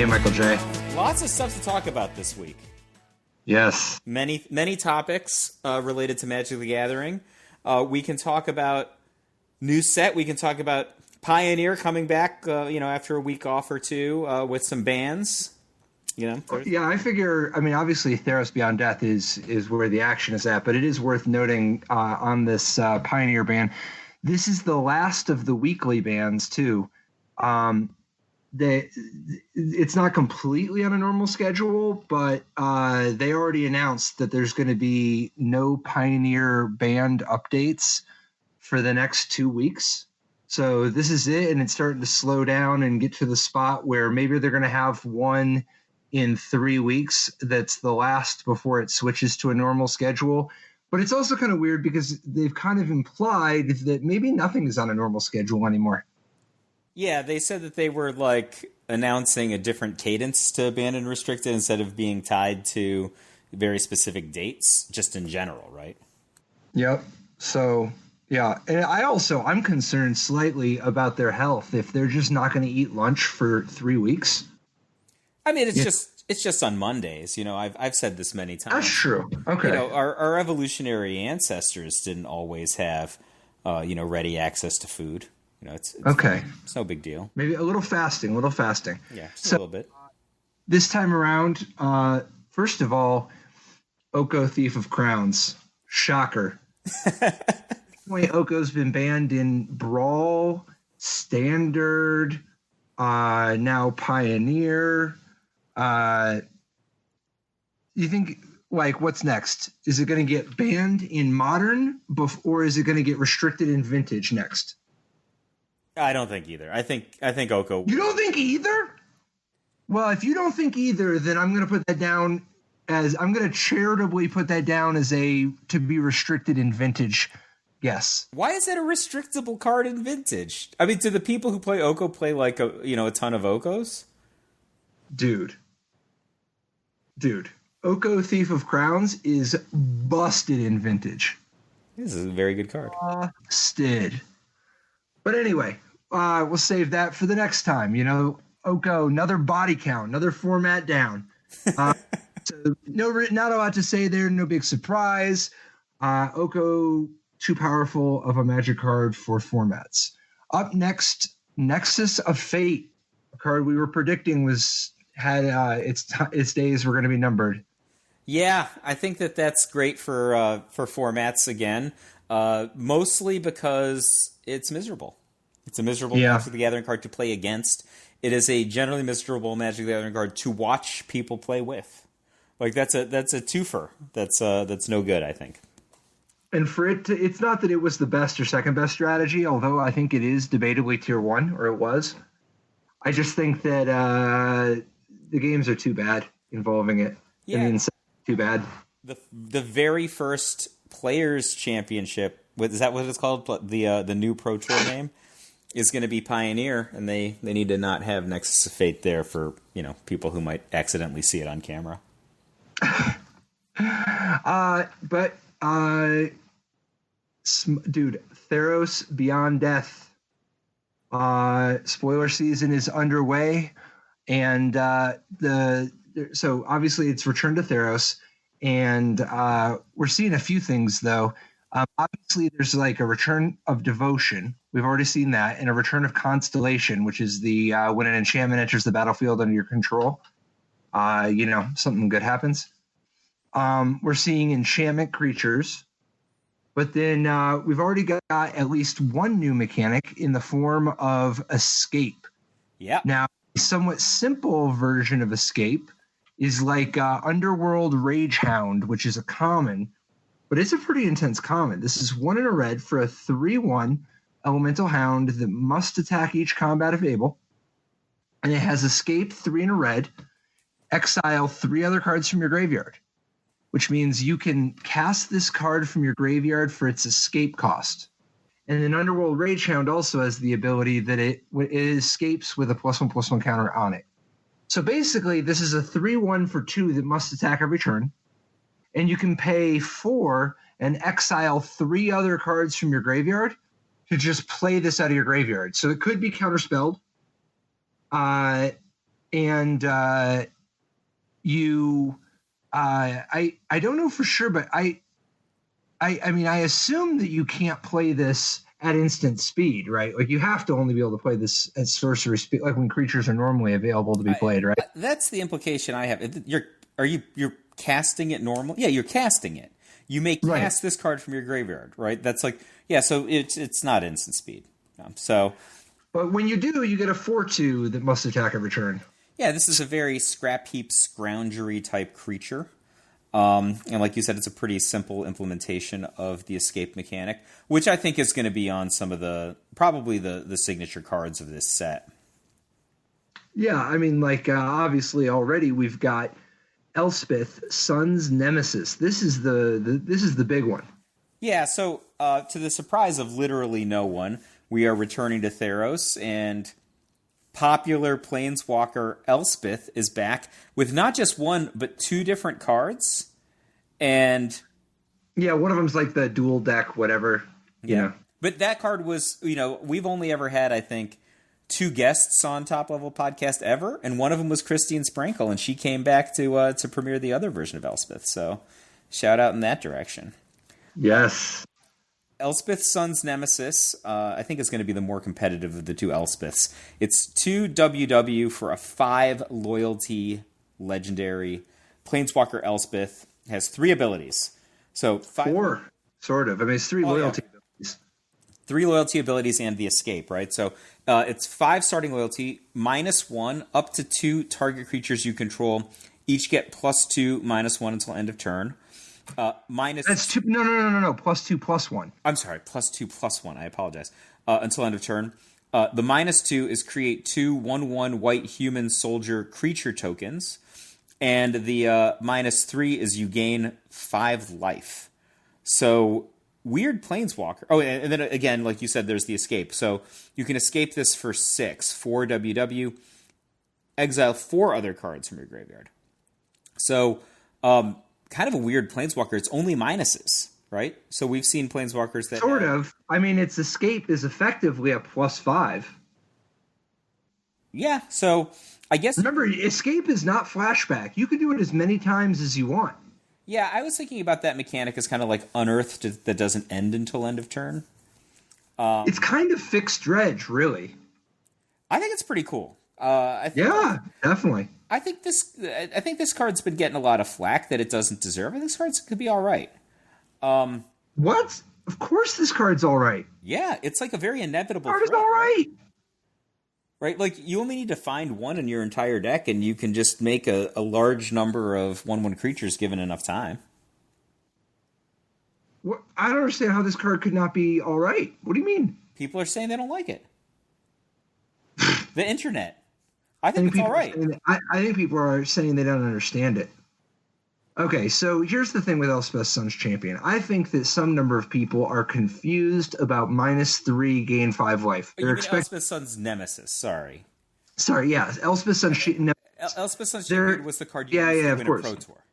Hey, Michael J. Lots of stuff to talk about this week. Yes. Many topics related to Magic the Gathering. We can talk about new set. We can talk about Pioneer coming back, after a week off or two with some bands. Yeah, I figure. I mean, obviously, Theros Beyond Death is where the action is at, but it is worth noting on this Pioneer ban. This is the last of the weekly bans too. It's not completely on a normal schedule, but they already announced that there's going to be no Pioneer band updates for the next 2 weeks. So this is it, and it's starting to slow down and get to the spot where maybe they're going to have one in 3 weeks. That's the last before it switches to a normal schedule. But it's also kind of weird because they've kind of implied that maybe nothing is on a normal schedule anymore. Yeah, they said that they were announcing a different cadence to Banned and Restricted instead of being tied to very specific dates, just in general, right? Yep. So, yeah. And I'm concerned slightly about their health if they're just not going to eat lunch for 3 weeks. I mean, it's just on Mondays. I've said this many times. That's true. Okay. Our evolutionary ancestors didn't always have, ready access to food. It's okay. It's no big deal. Maybe a little fasting. Yeah, just a little bit. This time around, first of all, Oko Thief of Crowns. Shocker. Oko's been banned in Brawl, Standard, now Pioneer. You think, what's next? Is it going to get banned in Modern, or is it going to get restricted in Vintage next? I don't think either. I think Oko. You don't think either? Well, if you don't think either, then I'm going to put that down I'm going to charitably put that down as to be restricted in Vintage. Yes. Why is that a restrictable card in Vintage? I mean, do the people who play Oko play a ton of Okos? Dude. Oko Thief of Crowns is busted in Vintage. This is a very good card. Busted. But anyway, we'll save that for the next time. Oko, another body count, another format down. So not a lot to say there. No big surprise. Oko, too powerful of a Magic card for formats. Up next, Nexus of Fate, a card we were predicting had its days were going to be numbered. Yeah, I think that's great for formats again. Mostly because it's miserable. It's a miserable Magic the Gathering card to play against. It is a generally miserable Magic the Gathering card to watch people play with. That's a twofer. That's no good, I think. And for it's not that it was the best or second best strategy, although I think it is debatably tier 1, or it was. I just think that the games are too bad involving it. Yeah. I mean, too bad. The very first Players Championship, is that what it's called? The new Pro Tour name is going to be Pioneer, and they need to not have Nexus of Fate there for people who might accidentally see it on camera. Dude, Theros Beyond Death. Spoiler season is underway, and so obviously it's Return to Theros. And we're seeing a few things, though. Obviously, there's a return of Devotion. We've already seen that. And a return of Constellation, which is the when an enchantment enters the battlefield under your control, something good happens. We're seeing enchantment creatures. But then we've already got at least one new mechanic in the form of Escape. Yeah. Now, a somewhat simple version of Escape is Underworld Ragehound, which is a common, but it's a pretty intense common. This is 1 in a red for a 3/1 elemental hound that must attack each combat if able. And it has Escape 3 in a red, exile 3 other cards from your graveyard, which means you can cast this card from your graveyard for its escape cost. And then Underworld Ragehound also has the ability that it escapes with a +1/+1 counter on it. So basically, this is a 3/1 for 2 that must attack every turn. And you can pay 4 and exile 3 other cards from your graveyard to just play this out of your graveyard. So it could be counterspelled. and you, I don't know for sure, but I mean, I assume that you can't play this at instant speed, right? Like you have to only be able to play this at sorcery speed, like when creatures are normally available to be played, right? That's the implication I have. You're casting it normal? Yeah, you're casting it. You may cast this card from your graveyard, right? That's like, yeah, so it's not instant speed. But when you do, you get a 4/2 that must attack every turn. Yeah, this is a very scrap heap scroungery type creature. And like you said, it's a pretty simple implementation of the escape mechanic, which I think is going to be on some of probably the signature cards of this set. Yeah, I mean, like, obviously already we've got Elspeth, Sun's Nemesis. This is the big one. Yeah, so to the surprise of literally no one, we are returning to Theros, and popular Planeswalker Elspeth is back with not just one, but two different cards. And yeah, one of them's like the dual deck, whatever. Yeah. But that card was, we've only ever had, I think, two guests on Top Level Podcast ever, and one of them was Christine Sprankle, and she came back to premiere the other version of Elspeth. So shout out in that direction. Yes. Elspeth Sun's Nemesis, I think is going to be the more competitive of the two Elspeths. It's 2 WW for a 5 loyalty legendary. Planeswalker Elspeth has 3 abilities. So 4, sort of. I mean, it's 3 loyalty abilities. 3 loyalty abilities and the escape, right? So it's 5 starting loyalty, -1, up to 2 target creatures you control. Each get +2, -1 until end of turn. That's 2. No. +2, +1. I'm sorry, +2, +1. I apologize. Until end of turn. The -2 is create 2 1/1 white human soldier creature tokens, and the -3 is you gain 5 life. So weird Planeswalker. Oh, and then again, like you said, there's the escape. So you can escape this for 4 WW. Exile 4 other cards from your graveyard. So kind of a weird Planeswalker. It's only minuses, right? So we've seen Planeswalkers that sort of. I mean, its escape is effectively a +5. Yeah, so I guess... Remember, escape is not flashback. You can do it as many times as you want. Yeah, I was thinking about that mechanic as kind of like unearthed that doesn't end until end of turn. It's kind of fixed dredge, really. I think it's pretty cool. Definitely. I think this card's been getting a lot of flack that it doesn't deserve. I think this card could be all right. What? Of course this card's all right. Yeah, it's like a very inevitable card is all right. Right? Like, you only need to find one in your entire deck, and you can just make a large number of 1/1 creatures given enough time. What? I don't understand how this card could not be all right. What do you mean? People are saying they don't like it. The internet. I think it's all right. I think people are saying they don't understand it. Okay, so here's the thing with Elspeth Sun's Champion. I think that some number of people are confused about -3 gain 5 life. They're Elspeth Sun's Nemesis. Sorry, yeah. Elspeth Sun's Elspeth Sun's Champion was the card you used to win a Pro Tour.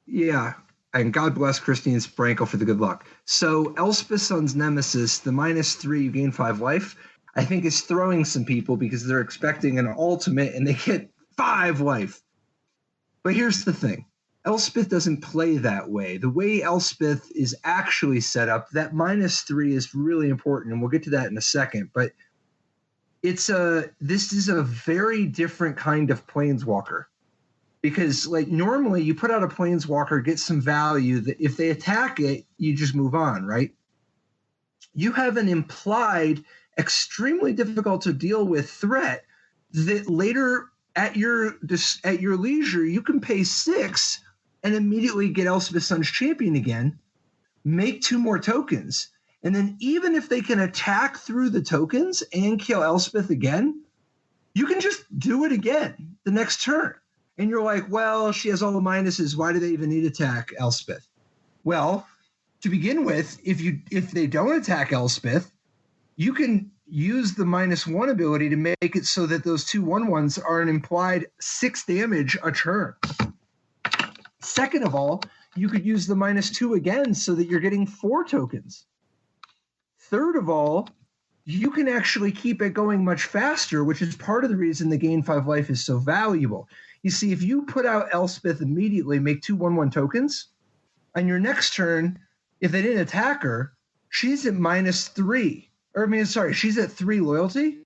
Yeah, and God bless Christine Sprankle for the good luck. So Elspeth Sun's Nemesis, the -3 you gain 5 life, I think is throwing some people because they're expecting an ultimate and they get 5 life. But here's the thing. Elspeth doesn't play that way. The way Elspeth is actually set up, that -3 is really important, and we'll get to that in a second. But this is a very different kind of Planeswalker. Because, like, normally you put out a Planeswalker, get some value, that if they attack it, you just move on, right? You have an implied, extremely difficult to deal with threat that later at your leisure, you can pay 6 and immediately get Elspeth Sun's Champion again, make 2 more tokens, and then even if they can attack through the tokens and kill Elspeth again, you can just do it again the next turn. And you're like, well, she has all the minuses. Why do they even need to attack Elspeth? Well, to begin with, if they don't attack Elspeth, you can use the -1 ability to make it so that those 2 1/1s are an implied 6 damage a turn. Second of all, you could use the -2 again so that you're getting 4 tokens. Third of all, you can actually keep it going much faster, which is part of the reason the gain 5 life is so valuable. You see, if you put out Elspeth immediately, make 2/1/1 tokens, on your next turn, if they didn't attack her, she's at -3. She's at 3 loyalty.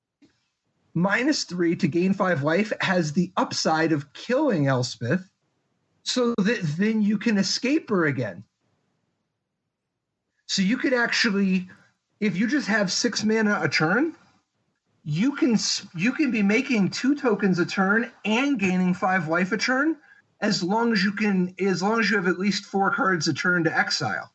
-3 to gain 5 life has the upside of killing Elspeth, so that then you can escape her again. So you could actually, if you just have 6 mana a turn, you can be making 2 tokens a turn and gaining 5 life a turn, as long as you have at least 4 cards a turn to exile.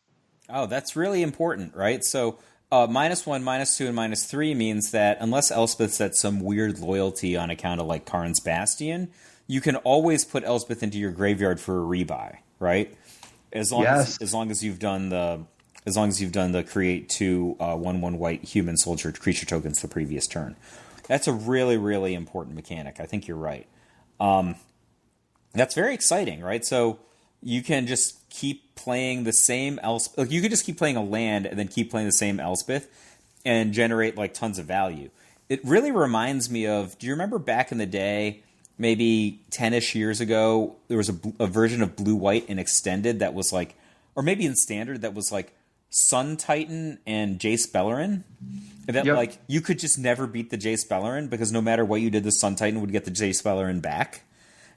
Oh, that's really important, right? So -1, -2, and -3 means that unless Elspeth's at some weird loyalty on account of like Karn's Bastion, you can always put Elspeth into your graveyard for a rebuy, right? As long as you've done the create 2 1/1 white human soldier creature tokens the previous turn. That's a really, really important mechanic. I think you're right. That's very exciting, right? So you can just keep playing the same Elspeth. Like, you could just keep playing a land and then keep playing the same Elspeth and generate like tons of value. It really reminds me of, do you remember back in the day, maybe 10-ish years ago, there was a version of Blue-White in Extended that was like, or maybe in Standard, that was like Sun Titan and Jace Beleren. And that like you could just never beat the Jace Beleren because no matter what you did, the Sun Titan would get the Jace Beleren back.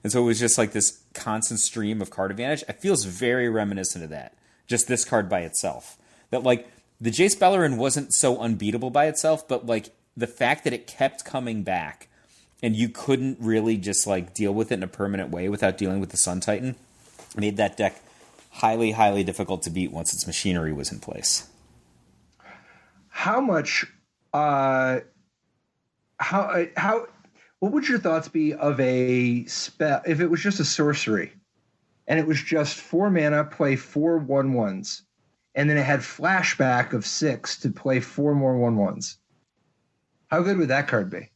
And so it was just like this constant stream of card advantage. It feels very reminiscent of that. Just this card by itself. That like the Jace Beleren wasn't so unbeatable by itself, but like the fact that it kept coming back and you couldn't really just like deal with it in a permanent way without dealing with the Sun Titan made that deck highly, highly difficult to beat once its machinery was in place. How much what would your thoughts be of a spell if it was just a sorcery and it was just 4 mana, play 4 1/1s, and then it had flashback of 6 to play 4 more 1/1s? How good would that card be?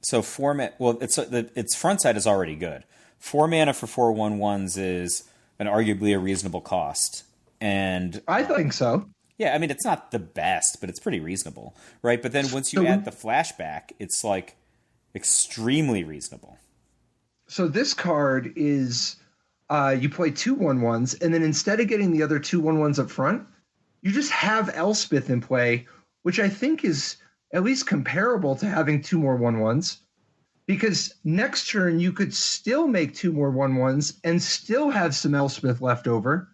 So its front side is already good. 4 mana for 4 1/1s is arguably a reasonable cost. And I think so. Yeah, I mean, it's not the best, but it's pretty reasonable, right? But then once you add the flashback, it's like extremely reasonable. So this card is you play 2 1/1s, and then instead of getting the other 2 1/1s up front, you just have Elspeth in play, which I think is at least comparable to having 2 more 1/1s, because next turn you could still make 2 more 1/1s and still have some Elspeth left over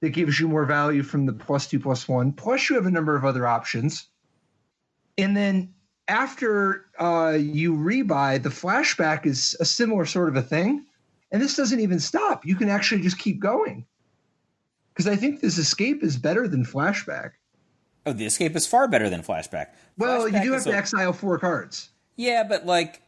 that gives you more value from the +2/+1. Plus you have a number of other options. And then after you rebuy, the flashback is a similar sort of a thing. And this doesn't even stop. You can actually just keep going. Because I think this escape is better than flashback. Oh, the escape is far better than flashback. Well, flashback you do have to exile 4 cards. Yeah, but like,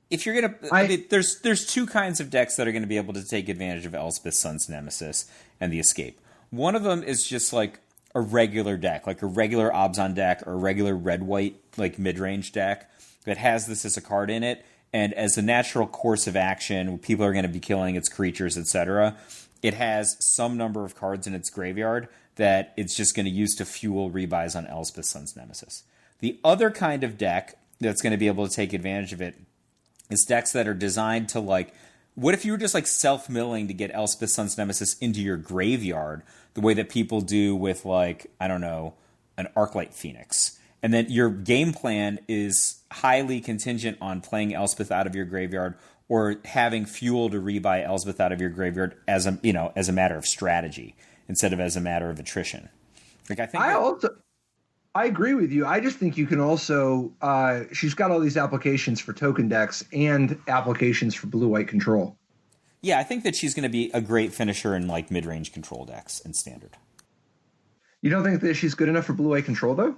if you're going to... there's 2 kinds of decks that are going to be able to take advantage of Elspeth Sun's Nemesis and the escape. One of them is just like a regular deck, like a regular Obzon deck or a regular red-white like mid-range deck that has this as a card in it, and as a natural course of action, people are going to be killing its creatures, etc. It has some number of cards in its graveyard that it's just going to use to fuel rebuys on Elspeth Sun's Nemesis. The other kind of deck that's going to be able to take advantage of it is decks that are designed to like, what if you were just like self-milling to get Elspeth Sun's Nemesis into your graveyard the way that people do with like, I don't know, an Arclight Phoenix. And then your game plan is highly contingent on playing Elspeth out of your graveyard or having fuel to rebuy Elspeth out of your graveyard as a matter of strategy instead of as a matter of attrition. Like I agree with you. I just think you can also she's got all these applications for token decks and applications for blue-white control. Yeah, I think that she's going to be a great finisher in like mid-range control decks in Standard. You don't think that she's good enough for blue-white control, though?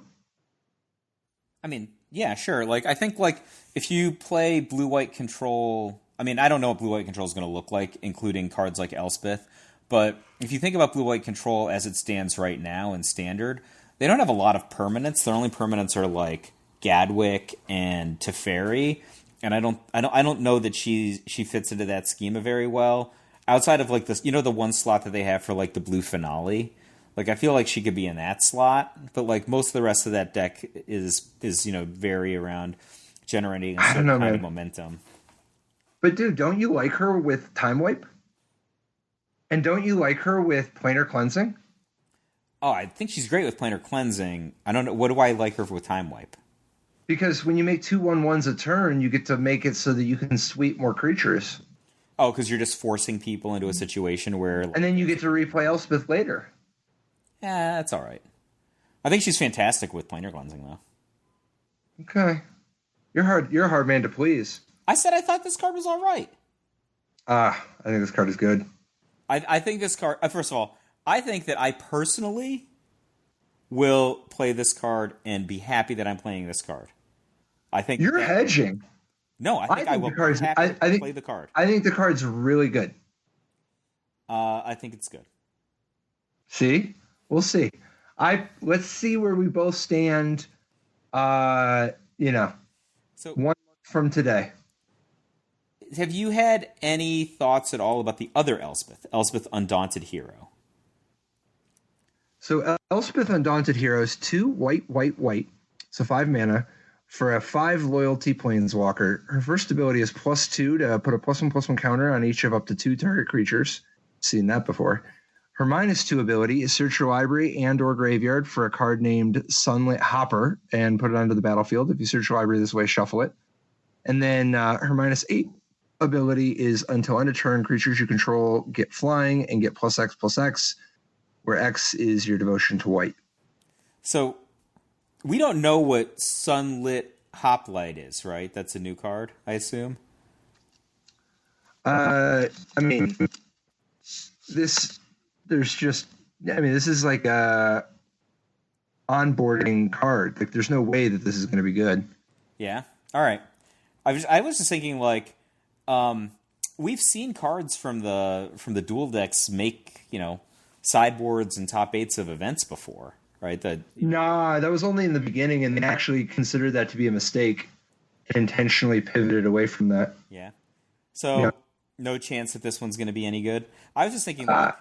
I mean, yeah, sure. Like, I think like if you play blue-white control, I mean, I don't know what blue-white control is going to look like, including cards like Elspeth. But if you think about blue-white control as it stands right now in Standard, they don't have a lot of permanents. Their only permanents are like Gadwick and Teferi, and I don't know that she fits into that schema very well. Outside of like this, the one slot that they have for like the blue finale, Like, I feel like she could be in that slot, but like most of the rest of that deck is very around generating a certain kind of momentum. But dude, don't you like her with Time Wipe? And don't you like her with Planar Cleansing? Oh, I think she's great with Planar Cleansing. I don't know. What do I like her with Time Wipe? Because when you make 2/1/1s a turn, you get to make it so that you can sweep more creatures. Oh, because you're just forcing people into a situation where... And then you get to replay Elspeth later. Yeah, that's all right. I think she's fantastic with Planar Cleansing, though. Okay. You're a hard man to please. I said I thought this card was all right. I think this card is good. I think this card... First of all, I think that I personally will play this card and be happy that I'm playing this card. I think... You're hedging. No, I think I will play the card. I think the card's really good. I think it's good. See? We'll see. Let's see where we both stand, so 1 month from today. Have you had any thoughts at all about the other Elspeth Undaunted Hero? So Elspeth Undaunted Hero is 2 white. So 5 mana for a 5 loyalty planeswalker. Her first ability is +2 to put a +1/+1 counter on each of up to 2 target creatures. Seen that before. Her -2 ability is search your library and or graveyard for a card named Sunlit Hopper and put it onto the battlefield. If you search your library this way, shuffle it. And then her -8 ability is until end of turn, creatures you control get flying and get +X/+X, where X is your devotion to white. So we don't know what Sunlit Hoplite is, right? That's a new card, I assume. This is like a onboarding card. Like, there's no way that this is going to be good. Yeah. All right. I was just thinking, like, we've seen cards from the dual decks make, sideboards and top 8s of events before, right? Nah, that was only in the beginning, and they actually considered that to be a mistake and intentionally pivoted away from that. Yeah. So no chance that this one's going to be any good. I was just thinking, I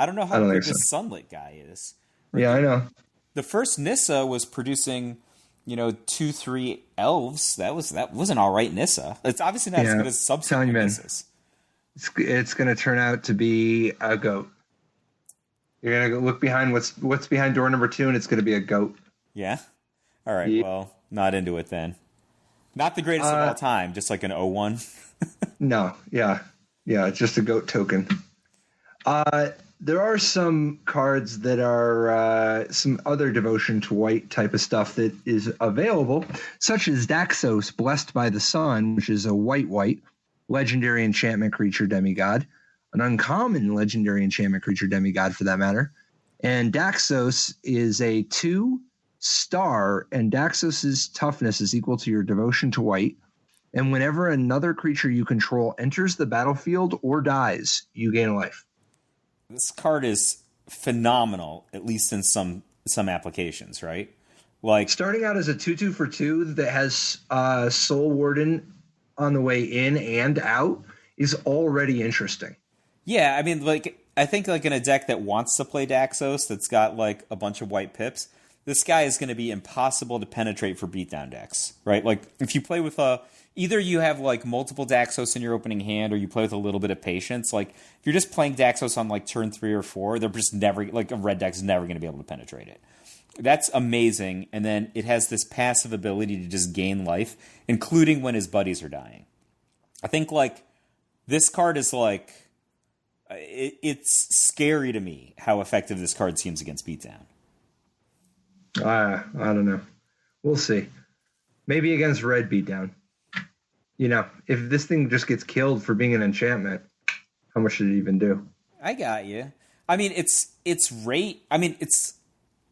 don't know how good this Sunlit guy is. Yeah, I know. The first Nissa was producing, 2-3 elves. That was an all right Nissa. It's obviously not as good as subsequent Nissas. It's going to turn out to be a goat. You're going to look behind what's behind door number 2, and it's going to be a goat. Yeah? All right, well, not into it then. Not the greatest of all time, just like an 0-1. No, yeah. Yeah, it's just a goat token. There are some cards that are some other devotion to white type of stuff that is available, such as Daxos, Blessed by the Sun, which is a white legendary enchantment creature demigod, an uncommon legendary enchantment creature demigod for that matter. And Daxos is a 2-star, and Daxos's toughness is equal to your devotion to white. And whenever another creature you control enters the battlefield or dies, you gain a life. This card is phenomenal, at least in some applications, right? Like, starting out as a 2/2 for 2 that has Soul Warden on the way in and out is already interesting. Yeah, I mean, I think in a deck that wants to play Daxos, that's got like a bunch of white pips, this guy is going to be impossible to penetrate for beatdown decks, right? Like, if you play with either you have like multiple Daxos in your opening hand, or you play with a little bit of patience. Like, if you're just playing Daxos on like turn 3 or 4, they're just never, like, a red deck's never going to be able to penetrate it. That's amazing. And then it has this passive ability to just gain life, including when his buddies are dying. I think like this card is like, it's scary to me how effective this card seems against beatdown. I don't know. We'll see. Maybe against red beatdown. If this thing just gets killed for being an enchantment, how much should it even do? I got you. I mean, it's rate. I mean, it's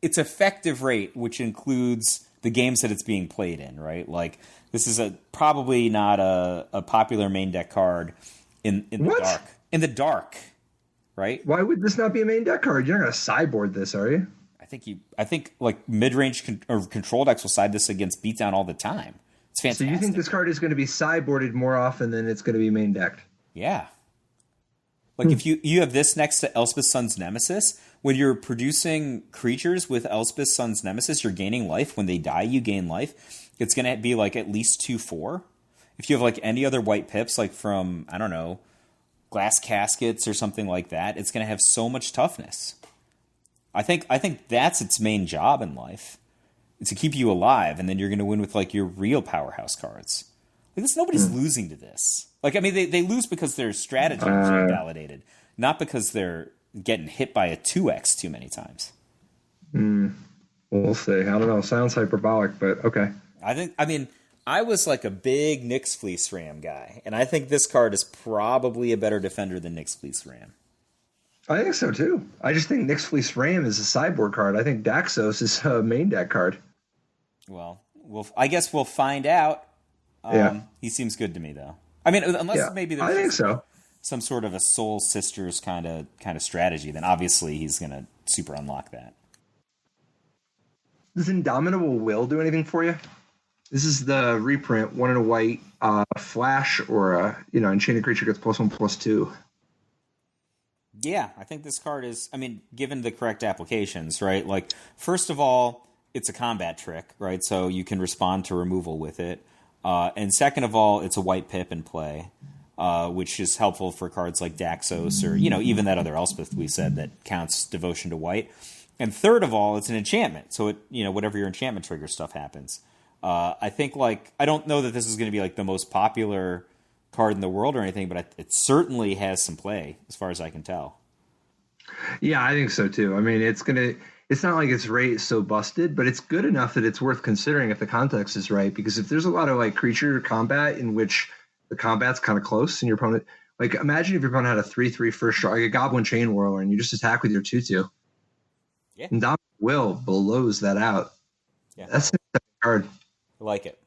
effective rate, which includes the games that it's being played in, right? Like, this is probably not a popular main deck card in the dark. In the dark, right? Why would this not be a main deck card? You're not going to sideboard this, are you? I think like mid-range or control decks will side this against beatdown all the time. It's fantastic. So you think this card is going to be sideboarded more often than it's going to be main decked? Yeah. Like, if you have this next to Elspeth Sun's Nemesis, when you're producing creatures with Elspeth Sun's Nemesis, you're gaining life. When they die, you gain life. It's going to be like at least 2/4. If you have like any other white pips, like from, I don't know, Glass Caskets or something like that, it's going to have so much toughness. I think that's its main job in life. It's to keep you alive, and then you're going to win with like your real powerhouse cards. Like nobody's losing to this. Like, I mean, they lose because their strategies are invalidated, not because they're getting hit by a 2x too many times. We'll see. I don't know. Sounds hyperbolic, but okay. I was like a big Nyx Fleece Ram guy, and I think this card is probably a better defender than Nyx Fleece Ram. I think so, too. I just think Nyx Fleece Ram is a sideboard card. I think Daxos is a main deck card. Well, I guess we'll find out. He seems good to me, though. I mean, unless maybe there's some sort of a Soul Sisters kind of strategy, then obviously he's going to super unlock that. Does Indomitable Will do anything for you? This is the reprint, 1 and a white, flash, or enchanted creature gets +1/+2. Yeah, I think this card is, I mean, given the correct applications, right? Like, first of all, it's a combat trick, right? So you can respond to removal with it. And second of all, it's a white pip in play, which is helpful for cards like Daxos or, even that other Elspeth we said that counts devotion to white. And third of all, it's an enchantment. So, whatever your enchantment trigger stuff happens. I think, I don't know that this is going to be, the most popular card in the world or anything, but it certainly has some play, as far as I can tell. Yeah, I think so, too. I mean, it's not like its rate is so busted, but it's good enough that it's worth considering if the context is right, because if there's a lot of, creature combat in which the combat's kind of close and your opponent... imagine if your opponent had a 3/3 first draw, like a Goblin Chain Whirler, and you just attack with your 2/2. Yeah. Indomitable Will blows that out. Yeah. That's a card. I like it.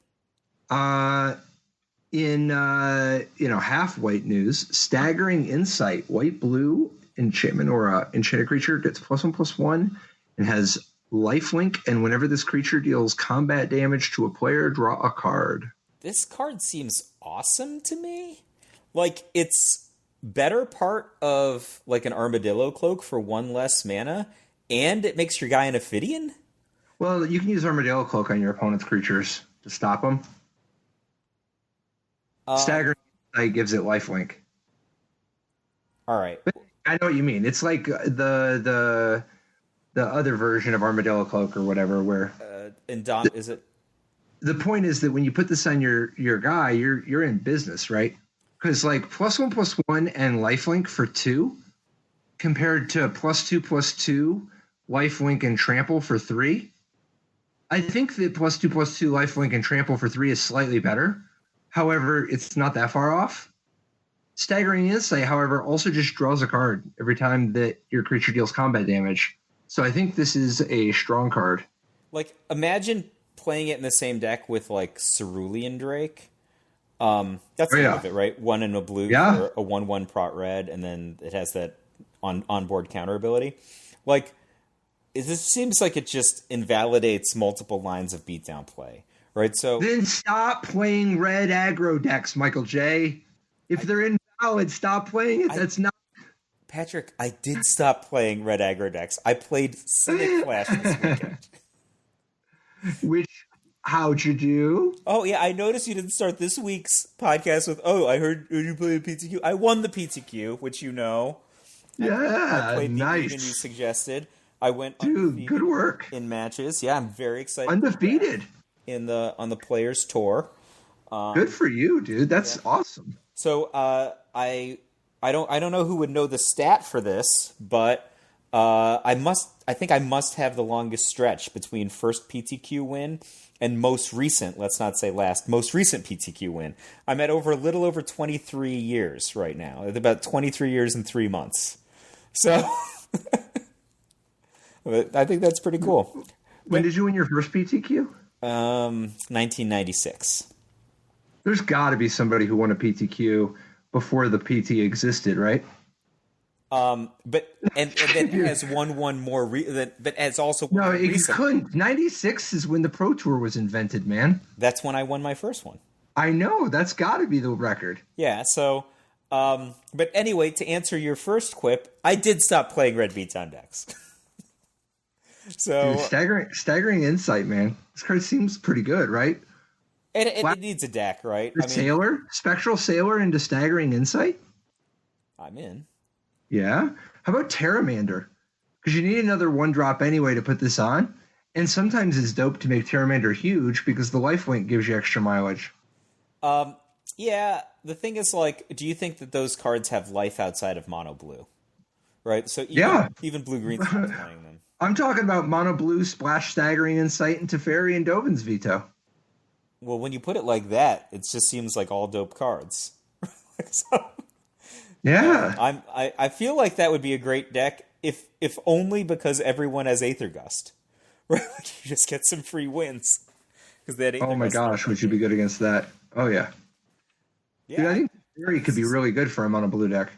In half white news, Staggering Insight, white blue enchantment or enchanted creature gets +1/+1 and has lifelink, and whenever this creature deals combat damage to a player, draw a card. This card seems awesome to me. It's better part of an Armadillo Cloak for 1 less mana, and it makes your guy an Ophidian. Well, you can use Armadillo Cloak on your opponent's creatures to stop them. Staggering Insight gives it lifelink. All right. But I know what you mean. It's like the other version of Armadillo Cloak or whatever, where is it? The point is that when you put this on your guy, you're in business, right? Because +1/+1 and lifelink for 2, compared to +2/+2 lifelink and trample for 3. I think that +2/+2 lifelink and trample for 3 is slightly better. However, it's not that far off. Staggering Insight, however, also just draws a card every time that your creature deals combat damage. So I think this is a strong card. Imagine playing it in the same deck with, Cerulean Drake. That's part of it, right? 1 in a blue for a 1/1 prot red, and then it has that onboard counter ability. This seems like it just invalidates multiple lines of beatdown play, right? So then stop playing red aggro decks, Michael J. If they're invalid, stop playing it. That's not... Patrick, I did stop playing red aggro decks. I played Cynic Flash this weekend. How'd you do? Oh, yeah, I noticed you didn't start this week's podcast with, I heard you played a PTQ. I won the PTQ, which you know. Yeah, I played nice. The even you suggested. I went good work in matches. Yeah, I'm very excited. Undefeated on the Players Tour. Good for you, dude. That's awesome. So I don't know who would know the stat for this, but I think I must have the longest stretch between first PTQ win and most recent. Let's not say last. Most recent PTQ win. I'm at a little over 23 years right now. It's about 23 years and 3 months. So. I think that's pretty cool. When did you win your first PTQ? 1996. There's got to be somebody who won a PTQ before the PT existed, right? But then has won one more. But has also won no, you couldn't. 96 is when the Pro Tour was invented, man. That's when I won my first one. I know. That's got to be the record. Yeah. So But anyway, to answer your first quip, I did stop playing red beatdown decks. So dude, staggering insight, man. This card seems pretty good, right? It needs a deck, right? Sailor, Spectral Sailor into staggering insight. I'm in. Yeah. How about Terramander? Because you need another 1-drop anyway to put this on, and sometimes it's dope to make Terramander huge because the lifelink gives you extra mileage. Yeah. The thing is, like, do you think that those cards have life outside of mono blue? Right. So even blue green's not playing them. I'm talking about mono blue splash staggering insight into Teferi and Dovin's veto. Well, when you put it like that, it just seems like all dope cards. So, yeah, I feel like that would be a great deck if only because everyone has Aether Gust, right? Like you just get some free wins because that. Oh my gosh, would you be good against that? Oh yeah. Dude, I think Teferi could be really good for him on a blue deck.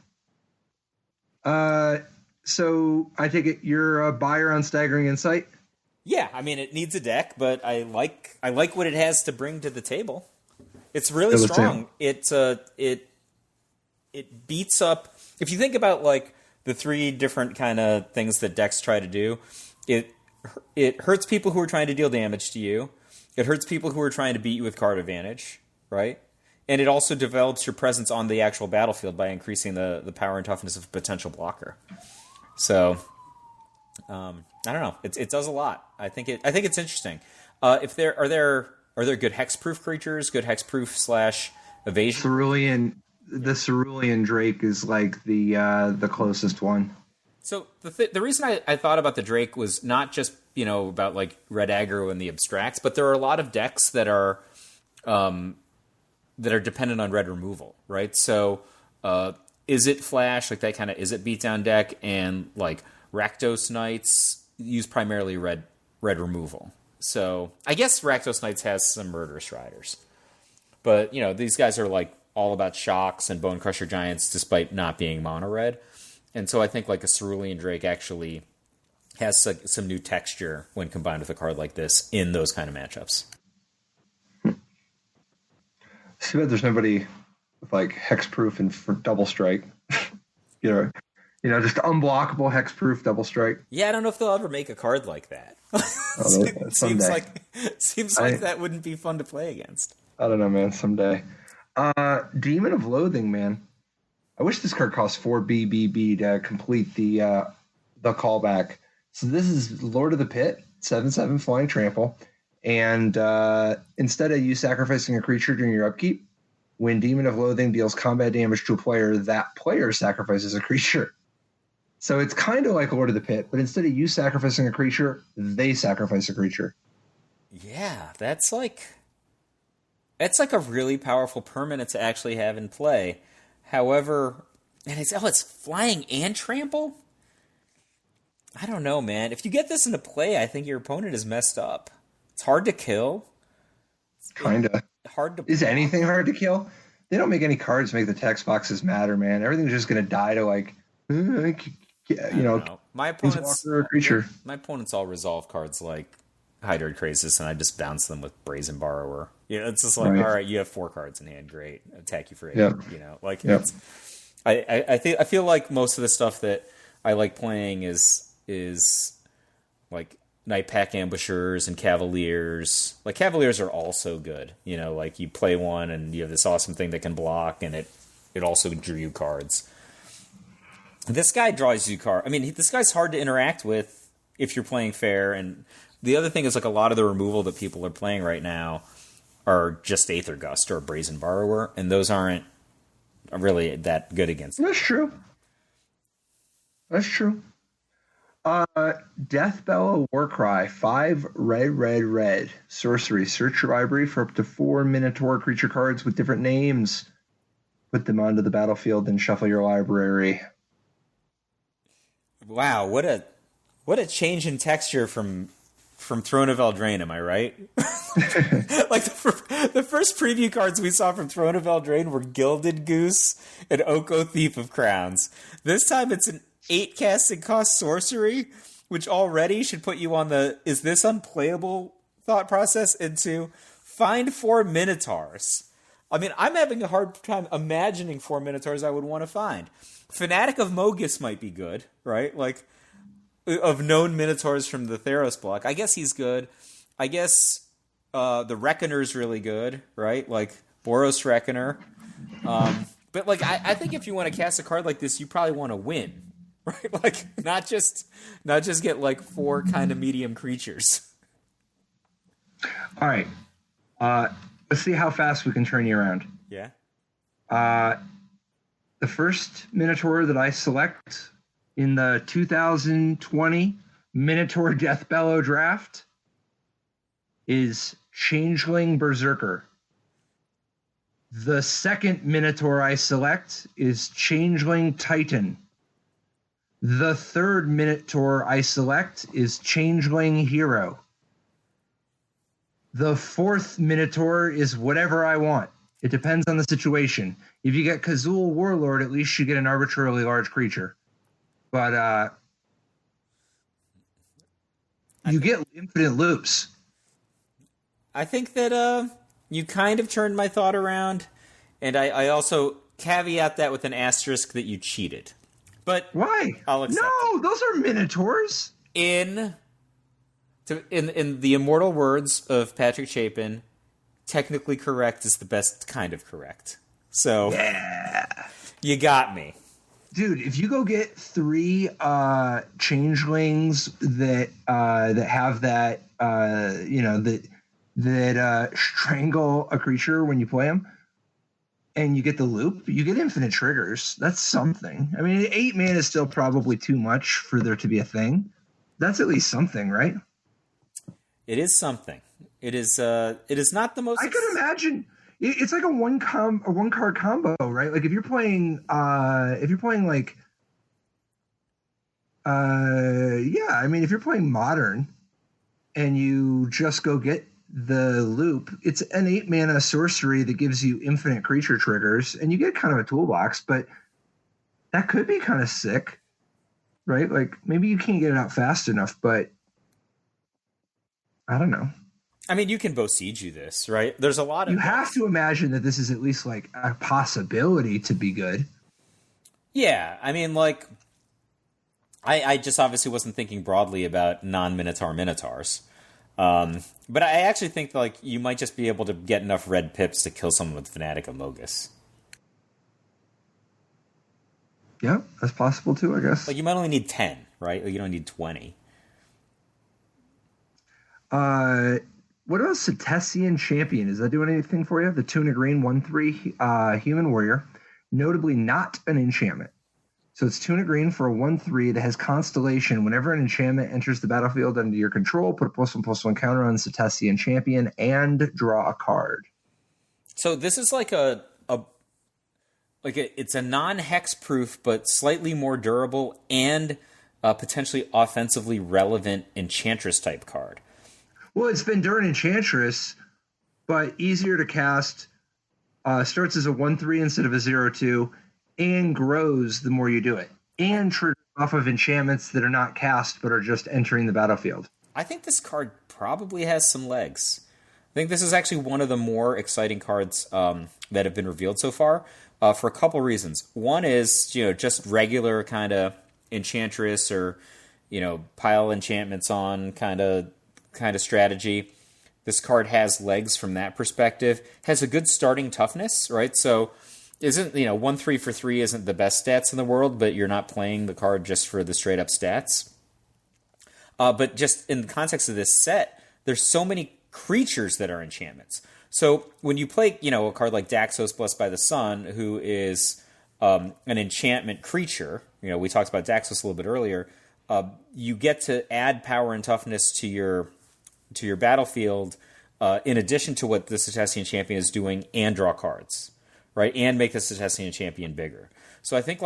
So I take it you're a buyer on Staggering Insight? Yeah, I mean it needs a deck, but I like what it has to bring to the table. It's really strong. It beats up. If you think about like the 3 different kind of things that decks try to do, it hurts people who are trying to deal damage to you. It hurts people who are trying to beat you with card advantage, right? And it also develops your presence on the actual battlefield by increasing the power and toughness of a potential blocker. So, I don't know. It does a lot. I think it's interesting. If there are there good hexproof creatures, good hexproof / evasion. The Cerulean Drake is like the closest one. So the reason I thought about the Drake was not just about like red aggro and the abstracts, but there are a lot of decks that are dependent on red removal, right? So is it Flash, like that kind of is it beatdown deck, and like Rakdos Knights use primarily red removal. So I guess Rakdos Knights has some Murderous Riders, but these guys are like all about shocks and Bone Crusher Giants, despite not being mono red. And so I think like a Cerulean Drake actually has some new texture when combined with a card like this in those kind of matchups. Too bad there's nobody with like hexproof and for double strike. Just unblockable hexproof double strike. Yeah, I don't know if they'll ever make a card like that. Seems like that wouldn't be fun to play against. I don't know, man. Someday. Demon of Loathing, man. I wish this card cost 4 BBB to complete the callback. So this is Lord of the Pit, 7/7 flying trample. And instead of you sacrificing a creature during your upkeep, when Demon of Loathing deals combat damage to a player, that player sacrifices a creature. So it's kind of like Lord of the Pit, but instead of you sacrificing a creature, they sacrifice a creature. Yeah, that's like a really powerful permanent to actually have in play. However, and it's flying and trample? I don't know, man. If you get this into play, I think your opponent is messed up. It's hard to kill. Kinda. Hard to Is anything hard to kill? They don't make any cards make the text boxes matter, man. Everything's just going to die to like, my opponent's creature. My opponent's all resolve cards like Hydroid Krasis, and I just bounce them with Brazen Borrower. It's just like, all right, you have 4 cards in hand, great. Attack you for 8. Yep. I feel like most of the stuff that I like playing is like Night Pack Ambushers and Cavaliers. Like Cavaliers are also good. Like you play one and you have this awesome thing that can block, and it also drew you cards. This guy draws you cards. I mean, this guy's hard to interact with if you're playing fair. And the other thing is like a lot of the removal that people are playing right now are just Aether Gust or Brazen Borrower, and those aren't really that good against them. That's true. Deathbellow Warcry, 5 red. Sorcery. Search your library for up to 4 Minotaur creature cards with different names. Put them onto the battlefield and shuffle your library. Wow, what a change in texture from Throne of Eldraine, am I right? Like the first preview cards we saw from Throne of Eldraine were Gilded Goose and Oko Thief of Crowns. This time it's an 8 casting cost sorcery, which already should put you on the is this unplayable thought process into find 4 Minotaurs. I mean, I'm having a hard time imagining 4 Minotaurs I would want to find. Fanatic of Mogus might be good, right? Like, of known Minotaurs from the Theros block. I guess he's good. I guess the Reckoner's really good, right? Like, Boros Reckoner. But, like, I think if you want to cast a card like this, you probably want to win, right? Like, not just get, like, 4 kind of medium creatures. All right. Let's see how fast we can turn you around. Yeah. The first Minotaur that I select in the 2020 Minotaur Death Bellow draft is Changeling Berserker. The second Minotaur I select is Changeling Titan. The third Minotaur I select is Changeling Hero. The fourth Minotaur is whatever I want. It depends on the situation. If you get Kazul Warlord, at least you get an arbitrarily large creature. But you get infinite loops. I think that you kind of turned my thought around, and I also caveat that with an asterisk that you cheated. But why? I'll accept it. Those are Minotaurs. In the immortal words of Patrick Chapin, technically correct is the best kind of correct. So, yeah, you got me. Dude, if you go get 3 changelings that have that that strangle a creature when you play them, and you get the loop, you get infinite triggers. That's something. I mean, 8 mana is still probably too much for there to be a thing. That's at least something, right? It is something. It is not the most. I could imagine it's like a one card combo, right? Like if you're playing like if you're playing Modern and you just go get the loop, it's an 8 mana sorcery that gives you infinite creature triggers, and you get kind of a toolbox, but that could be kind of sick, right? Like maybe you can't get it out fast enough, but I don't know. I mean, you can Bosiju this, right? There's a lot of... You have to imagine that this is at least like a possibility to be good. Yeah, I mean, like, I just obviously wasn't thinking broadly about non-Minotaur Minotaurs. But I actually think, like, you might just be able to get enough red pips to kill someone with Fanatic of Mogus. Yeah, that's possible too, I guess. Like, you might only need 10, right? Like, you don't need 20. What about Setesian Champion? Is that doing anything for you? The 2 and a green, 1/3 human warrior. Notably not an enchantment. So it's 2 and a green for a 1/3 that has Constellation. Whenever an enchantment enters the battlefield under your control, put a +1/+1 counter on Setesian Champion and draw a card. So this is like it's a non-hex proof, but slightly more durable and potentially offensively relevant Enchantress type card. Well, it's Venduran Enchantress, but easier to cast. Starts as a 1/3 instead of a 0/2, and grows the more you do it. And triggers off of enchantments that are not cast but are just entering the battlefield. I think this card probably has some legs. I think this is actually one of the more exciting cards that have been revealed so far for a couple reasons. One is, just regular kind of Enchantress or, pile enchantments on kind of strategy. This card has legs from that perspective. Has a good starting toughness, right? So isn't 1/3 for 3 isn't the best stats in the world, but you're not playing the card just for the straight up stats. But just in the context of this set, there's so many creatures that are enchantments. So when you play, a card like Daxos Blessed by the Sun, who is an enchantment creature, we talked about Daxos a little bit earlier. You get to add power and toughness to your battlefield, in addition to what the Setesian Champion is doing, and draw cards, right? And make the Setesian Champion bigger. So I think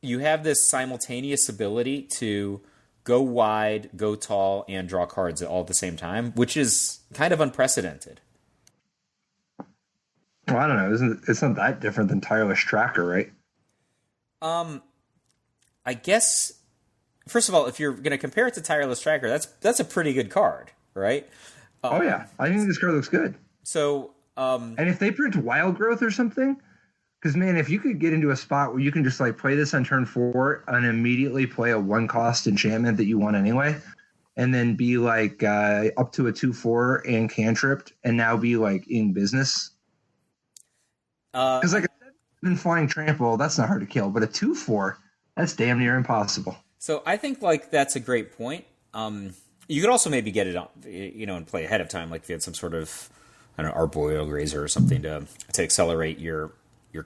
you have this simultaneous ability to go wide, go tall, and draw cards all at the same time, which is kind of unprecedented. Well, I don't know. It's not that different than Tireless Tracker, right? I guess, first of all, if you're going to compare it to Tireless Tracker, that's a pretty good card, right? Oh, yeah. I think this card looks good. So And if they print Wild Growth or something, because, man, if you could get into a spot where you can just like play this on turn 4 and immediately play a 1-cost enchantment that you want anyway, and then be like up to a 2/4 and cantripped, and now be like in business. Because like I said, even flying trample, that's not hard to kill, but a 2/4, that's damn near impossible. So I think like that's a great point. You could also maybe get it on, and play ahead of time, like if you had some sort of, I don't know, Arboreal Grazer or something to accelerate your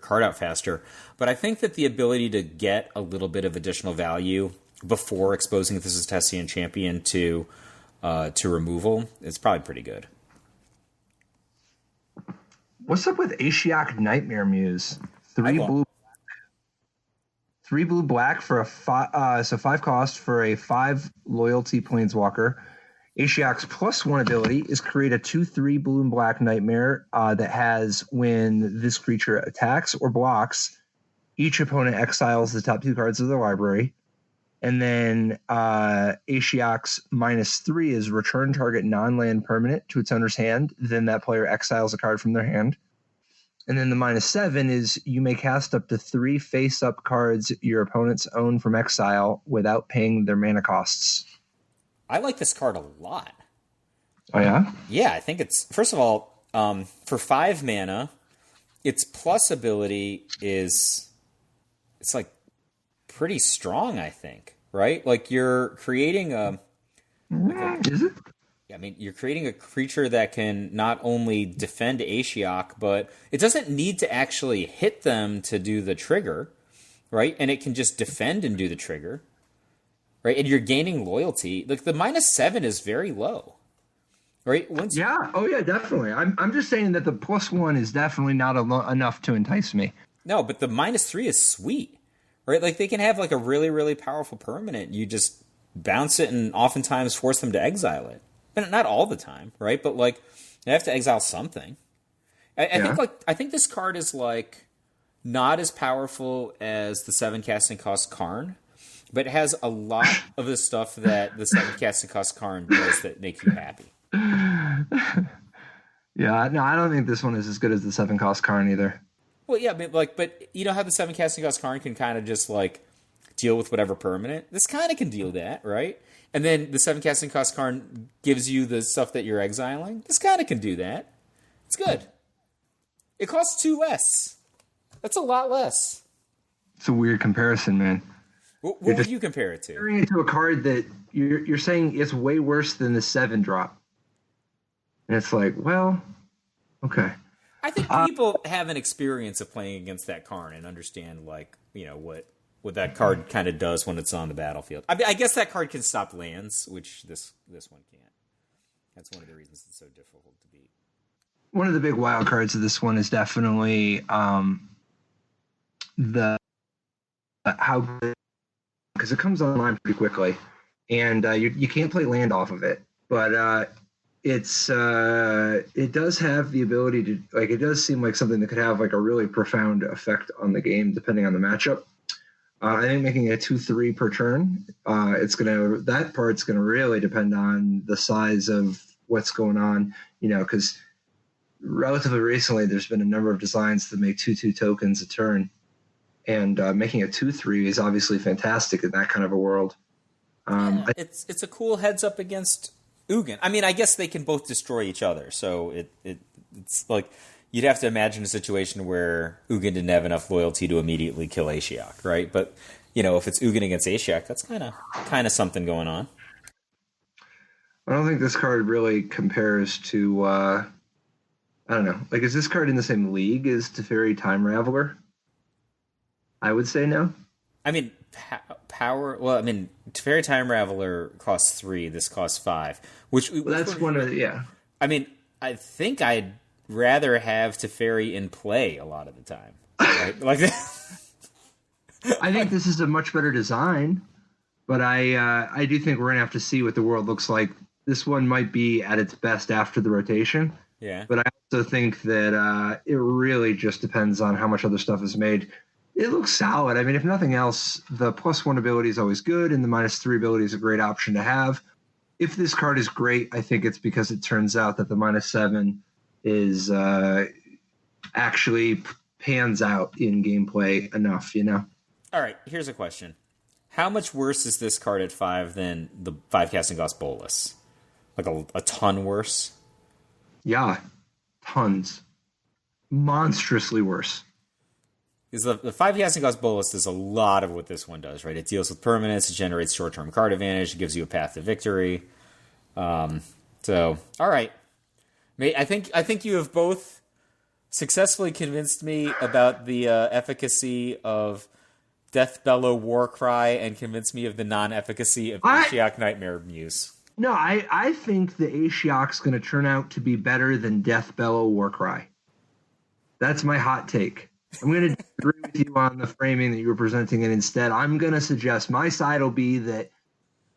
card out faster. But I think that the ability to get a little bit of additional value before exposing this as Tessian Champion to removal is probably pretty good. What's up with Ashiok Nightmare Muse? 3 blue black for a 5 cost for a 5 loyalty planeswalker. Ashiok's +1 ability is create a 2/3 blue and black nightmare that has, when this creature attacks or blocks, each opponent exiles the top 2 cards of their library. And then Ashiok's -3 is return target non-land permanent to its owner's hand. Then that player exiles a card from their hand. And then the -7 is you may cast up to 3 face-up cards your opponents own from exile without paying their mana costs. I like this card a lot. Oh, yeah? Yeah, I think it's, first of all, for 5 mana, its plus ability it's like pretty strong, I think, right? Like you're creating is it? I mean, you're creating a creature that can not only defend Ashiok, but it doesn't need to actually hit them to do the trigger, right? And it can just defend and do the trigger, right? And you're gaining loyalty. Like the -7 is very low, right? Yeah. Oh, yeah, definitely. I'm just saying that the +1 is definitely not enough to entice me. No, but the -3 is sweet, right? Like they can have like a really, really powerful permanent. You just bounce it and oftentimes force them to exile it. Not all the time, right? But like, you have to exile something. I think this card is like not as powerful as the 7 casting cost Karn, but it has a lot of the stuff that the 7 casting cost Karn does that make you happy. Yeah, no, I don't think this one is as good as the 7 cost Karn either. Well, yeah, but you know how the 7 casting cost Karn can kind of just like deal with whatever permanent? This kind of can deal that, right? And then the 7 casting cost Karn gives you the stuff that you're exiling. This kind of can do that. It's good. It costs 2 less. That's a lot less. It's a weird comparison, man. What would you compare it to? Comparing it to a card that you're saying it's way worse than the 7 drop. And it's like, well, okay. I think people have an experience of playing against that Karn and understand, like, what that card kind of does when it's on the battlefield. I mean, I guess that card can stop lands, which this one can't. That's one of the reasons it's so difficult to beat. One of the big wild cards of this one is definitely the how good, because it comes online pretty quickly, and you can't play land off of it, but it does have the ability to, like, it does seem like something that could have like a really profound effect on the game depending on the matchup. I think making it a 2/3 per turn, that part's gonna really depend on the size of what's going on, because relatively recently there's been a number of designs that make 2/2 tokens a turn, and making a 2/3 is obviously fantastic in that kind of a world. It's a cool heads up against Ugin. I mean, I guess they can both destroy each other, so it's like you'd have to imagine a situation where Ugin didn't have enough loyalty to immediately kill Ashiok, right? But if it's Ugin against Ashiok, that's kind of something going on. I don't think this card really compares to. I don't know. Like, is this card in the same league as Teferi Time Raveler? I would say no. I mean, power. Well, I mean, Teferi Time Raveler costs 3. This costs 5. That's one of yeah. I mean, I think I'd rather have Teferi in play a lot of the time. Right? Like, I think this is a much better design, but I do think we're gonna have to see what the world looks like. This one might be at its best after the rotation. Yeah. But I also think that it really just depends on how much other stuff is made. It looks solid. I mean, if nothing else, the +1 ability is always good, and the -3 ability is a great option to have. If this card is great, I think it's because it turns out that the -7 is actually pans out in gameplay enough, All right, here's a question. How much worse is this card at 5 than the 5 casting cost Bolus? Like a ton worse? Yeah, tons. Monstrously worse. Because the 5 casting cost Bolus does a lot of what this one does, right? It deals with permanents, it generates short-term card advantage, it gives you a path to victory. So, all right. I think you have both successfully convinced me about the efficacy of Death Bellow Warcry and convinced me of the non-efficacy of Ashiok Nightmare Muse. No, I think the Ashiok's going to turn out to be better than Death Bellow Warcry. That's my hot take. I'm going to agree with you on the framing that you were presenting, and instead I'm going to suggest my side will be that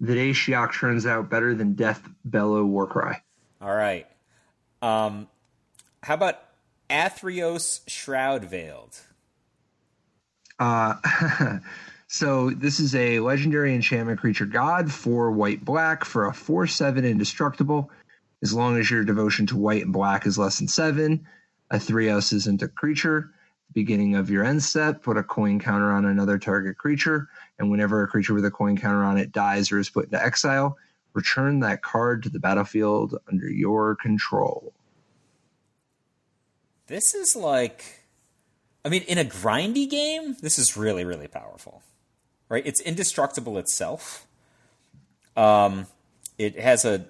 Ashiok turns out better than Death Bellow Warcry. All right. How about Athreos Shroud Veiled? So this is a legendary enchantment creature god for white-black for a 4/7 indestructible. As long as your devotion to white and black is less than 7, Athreos isn't a creature. Beginning of your end step, put a coin counter on another target creature, and whenever a creature with a coin counter on it dies or is put into exile, return that card to the battlefield under your control. This is like, I mean, in a grindy game, this is really, really powerful, right? It's indestructible itself. It has a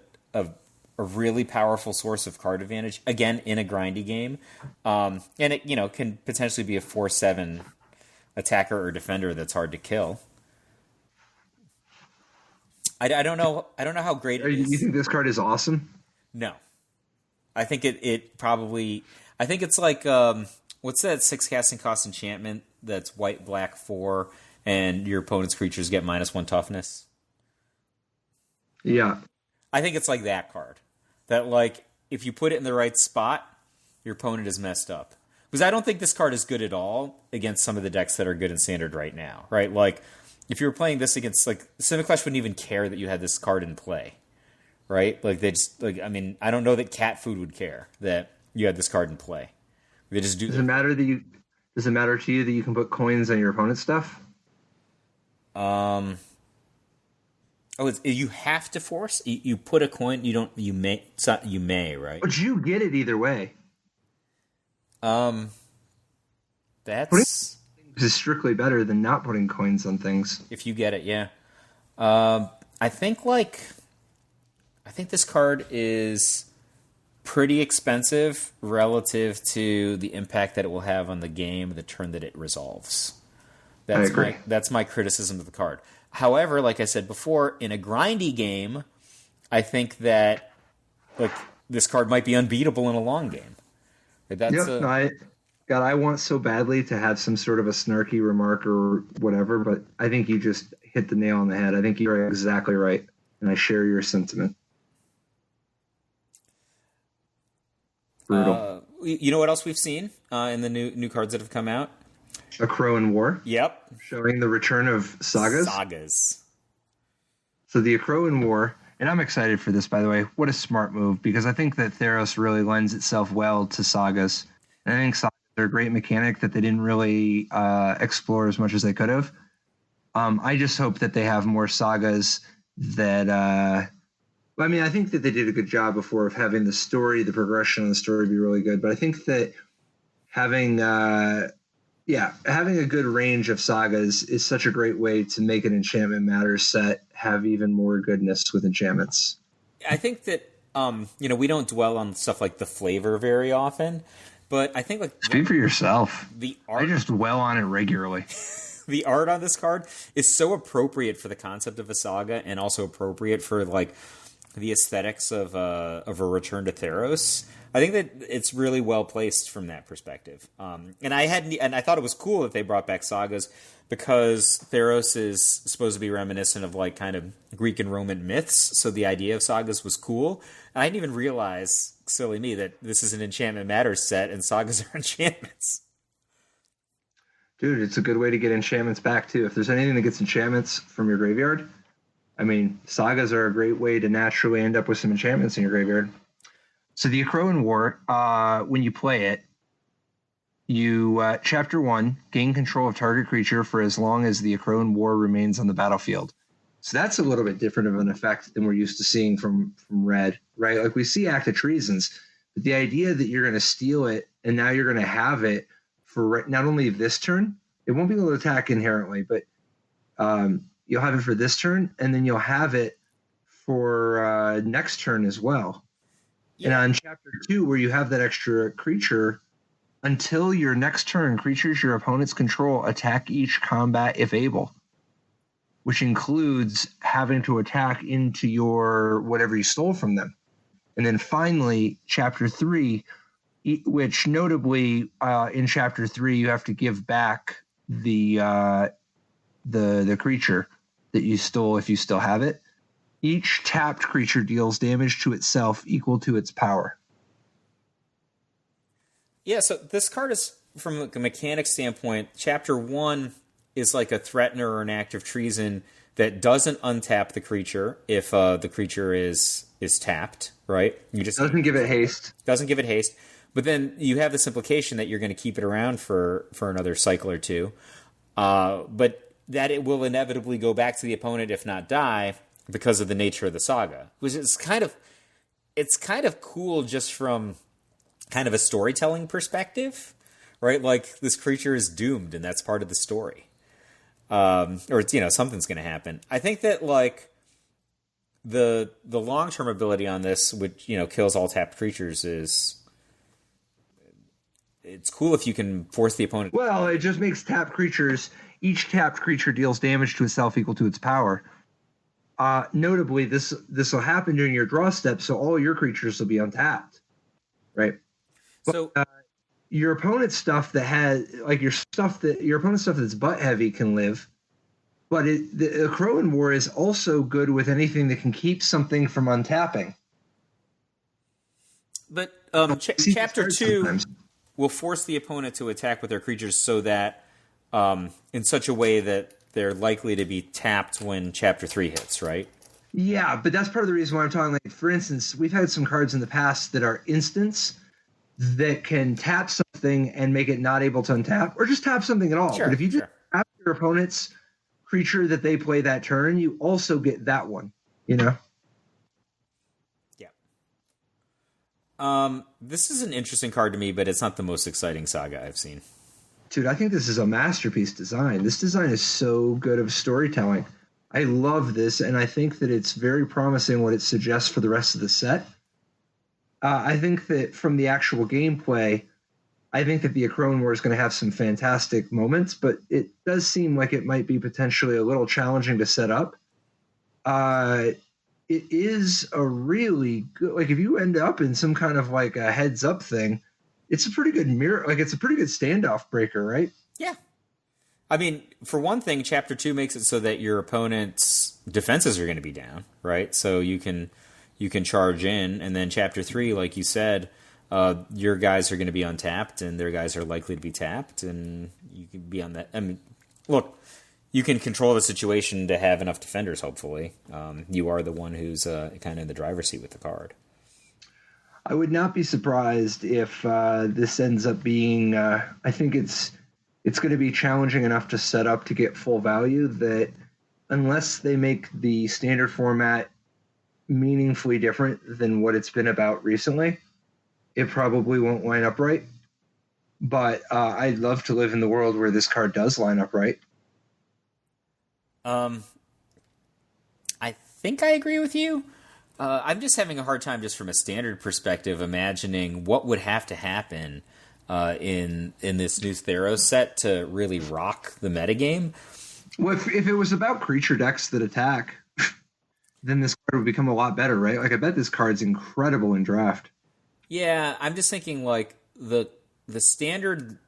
really powerful source of card advantage, again, in a grindy game. And it, can potentially be a 4/7 attacker or defender that's hard to kill. I don't know how great it is. You think this card is awesome? No. I think it probably... I think it's like... what's that 6 casting cost enchantment that's white, black, 4, and your opponent's creatures get -1 toughness? Yeah. I think it's like that card. That, like, if you put it in the right spot, your opponent is messed up. Because I don't think this card is good at all against some of the decks that are good in Standard right now, right? Like, if you were playing this against, like, Civic Clash wouldn't even care that you had this card in play, right? Like, they just, like, I mean, I don't know that Cat Food would care that you had this card in play. They just do. Does it matter to you that you can put coins on your opponent's stuff? You have to force. You put a coin. You don't. You may. You may. Right. But you get it either way. That's is strictly better than not putting coins on things. If you get it, yeah. I think this card is pretty expensive relative to the impact that it will have on the game the turn that it resolves. That's my criticism of the card. However, like I said before, in a grindy game, I think that this card might be unbeatable in a long game. I want so badly to have some sort of a snarky remark or whatever, but I think you just hit the nail on the head. I think you're exactly right, and I share your sentiment. Brutal. You know what else we've seen in the new cards that have come out? A Crow in War. Yep. Showing the return of Sagas. So the Crow in War, and I'm excited for this, by the way. What a smart move, because I think that Theros really lends itself well to Sagas. And I think Sagas are a great mechanic that they didn't really explore as much as they could have. I just hope that they have more Sagas that... I mean, I think that they did a good job before of having the story, the progression of the story be really good. But I think that having a good range of Sagas is such a great way to make an Enchantment Matters set have even more goodness with enchantments. I think that, we don't dwell on stuff like the flavor very often, but I think speak for yourself. The art, I just dwell on it regularly. The art on this card is so appropriate for the concept of a saga and also appropriate for the aesthetics of a return to Theros. I think that it's really well placed from that perspective. And I thought it was cool that they brought back Sagas because Theros is supposed to be reminiscent of kind of Greek and Roman myths. So the idea of Sagas was cool. And I didn't even realize, silly me, that this is an Enchantment Matters set and Sagas are enchantments. Dude, it's a good way to get enchantments back too. If there's anything that gets enchantments from your graveyard, I mean, Sagas are a great way to naturally end up with some enchantments in your graveyard. So the Akroan War, when you play it, you Chapter 1, gain control of target creature for as long as the Akroan War remains on the battlefield. So that's a little bit different of an effect than we're used to seeing from Red, right? Like we see Act of Treasons, but the idea that you're going to steal it and now you're going to have it for not only this turn, it won't be able to attack inherently, but you'll have it for this turn, and then you'll have it for next turn as well. Yeah. And on Chapter 2, where you have that extra creature, until your next turn, creatures your opponents control attack each combat if able, which includes having to attack into your whatever you stole from them. And then finally, Chapter 3, which notably in Chapter 3, you have to give back the creature that you stole if you still have it. Each tapped creature deals damage to itself equal to its power. Yeah, so this card is, from a mechanic standpoint, Chapter 1 is like a threatener or an act of treason that doesn't untap the creature if the creature is tapped, right? You just doesn't give it haste. Doesn't give it haste. But then you have this implication that you're going to keep it around for another cycle or two. But that it will inevitably go back to the opponent if not die because of the nature of the saga. Which is kind of cool just from kind of a storytelling perspective, right? Like this creature is doomed and that's part of the story. Or it's, something's going to happen. I think that like the long-term ability on this, which, kills all tapped creatures, it's cool if you can force the opponent. Well, it just makes tapped creatures, each tapped creature deals damage to itself equal to its power. Notably, this will happen during your draw step, so all your creatures will be untapped, right? So your opponent's stuff that has like your opponent's stuff that's butt heavy can live, but the Akroan War is also good with anything that can keep something from untapping. But Chapter 2 will force the opponent to attack with their creatures so that in such a way that they're likely to be tapped when Chapter 3 hits, right? Yeah, but that's part of the reason why I'm talking. Like, for instance, we've had some cards in the past that are instants that can tap something and make it not able to untap, or just tap something at all. Sure, but if you just tap your opponent's creature that they play that turn, you also get that one, Yeah. This is an interesting card to me, but it's not the most exciting saga I've seen. Dude, I think this is a masterpiece design. This design is so good of storytelling. I love this, and I think that it's very promising what it suggests for the rest of the set. I think that from the actual gameplay, I think that the Akroan War is going to have some fantastic moments, but it does seem like it might be potentially a little challenging to set up. It is a really good, like if you end up in some kind of like a heads up thing, it's a pretty good mirror, like it's a pretty good standoff breaker, right? Yeah. I mean, for one thing, Chapter 2 makes it so that your opponent's defenses are going to be down, right? So you can charge in, and then Chapter 3, like you said, your guys are going to be untapped, and their guys are likely to be tapped, and you can be on that. I mean, look, you can control the situation to have enough defenders, hopefully. You are the one who's kind of in the driver's seat with the card. I would not be surprised if this ends up being, I think it's going to be challenging enough to set up to get full value that unless they make the standard format meaningfully different than what it's been about recently, it probably won't line up right. But I'd love to live in the world where this card does line up right. I think I agree with you. I'm just having a hard time, just from a standard perspective, imagining what would have to happen in this new Theros set to really rock the metagame. Well, if it was about creature decks that attack, then this card would become a lot better, right? Like, I bet this card's incredible in draft. Yeah, I'm just thinking, like, the standard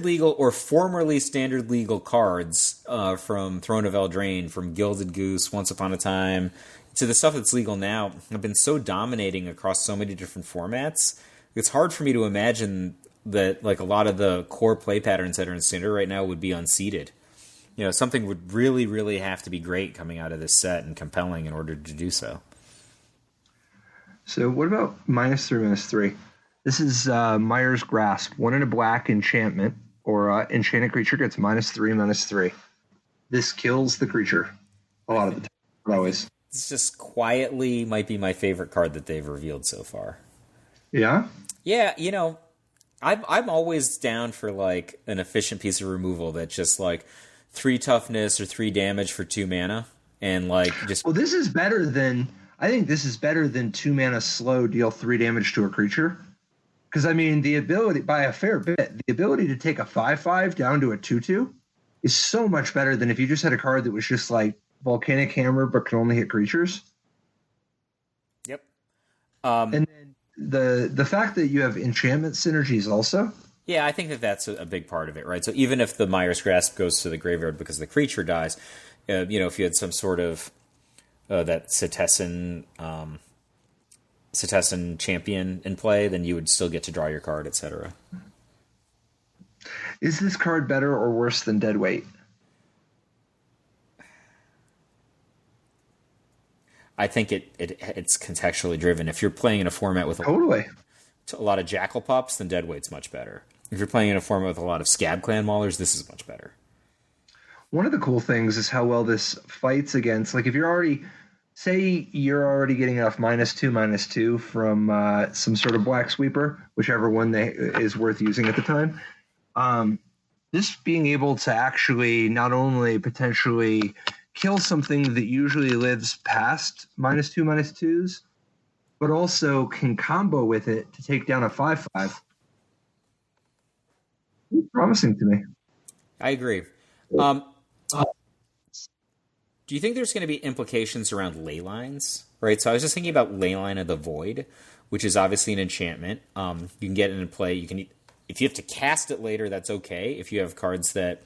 legal or formerly standard legal cards from Throne of Eldraine, from Gilded Goose, Once Upon a Time, to the stuff that's legal now, have been so dominating across so many different formats. It's hard for me to imagine that, like, a lot of the core play patterns that are in standard right now would be unseated. Something would really, really have to be great coming out of this set and compelling in order to do so. So what about -3/-3? This is Myers Grasp. 1 in a black enchantment, or enchanted creature gets -3/-3. This kills the creature a lot of the time. Not always. It's just quietly might be my favorite card that they've revealed so far. Yeah? Yeah, I'm always down for like an efficient piece of removal that just like 3 toughness or 3 damage for 2 mana, and like just. Well, this is better than. I think this is better than 2 mana slow, deal 3 damage to a creature. Because I mean, the ability by a fair bit, the ability to take a 5/5 down to a 2/2 is so much better than if you just had a card that was just like Volcanic Hammer but can only hit creatures. Yep. And then the fact that you have enchantment synergies also. Yeah, I think that's a big part of it, right? So even if the Myers Grasp goes to the graveyard because the creature dies, if you had some sort of that Cetessan champion in play, then you would still get to draw your card, etc. Is this card better or worse than Deadweight? I think it's contextually driven. If you're playing in a format with a lot of Jackal Pups, then Deadweight's much better. If you're playing in a format with a lot of Scab Clan Maulers, this is much better. One of the cool things is how well this fights against, like if you're already, say you're already getting enough -2/-2 from some sort of Black Sweeper, whichever one is worth using at the time. This being able to actually not only potentially kill something that usually lives past -2/-2s, but also can combo with it to take down a 5/5. It's promising to me. I agree. Do you think there's going to be implications around ley lines? Right, so I was just thinking about Leyline of the Void, which is obviously an enchantment. You can get it into play. You can, if you have to cast it later, that's okay. If you have cards that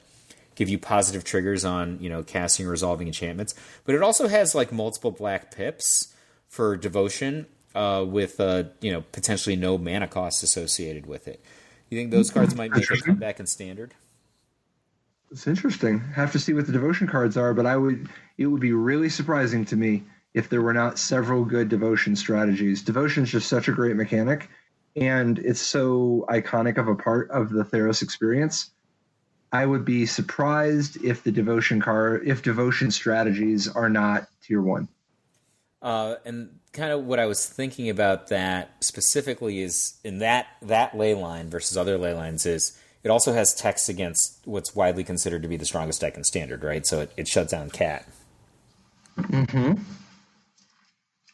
give you positive triggers on, casting or resolving enchantments. But it also has like multiple black pips for devotion with potentially no mana costs associated with it. You think those cards might make a comeback in Standard? It's interesting. Have to see what the devotion cards are, but it would be really surprising to me if there were not several good devotion strategies. Devotion is just such a great mechanic, and it's so iconic of a part of the Theros experience. I would be surprised if devotion strategies are not tier 1. And kind of what I was thinking about that specifically is in that ley line versus other ley lines is it also has text against what's widely considered to be the strongest deck in Standard, right? So it shuts down Cat. Mm-hmm.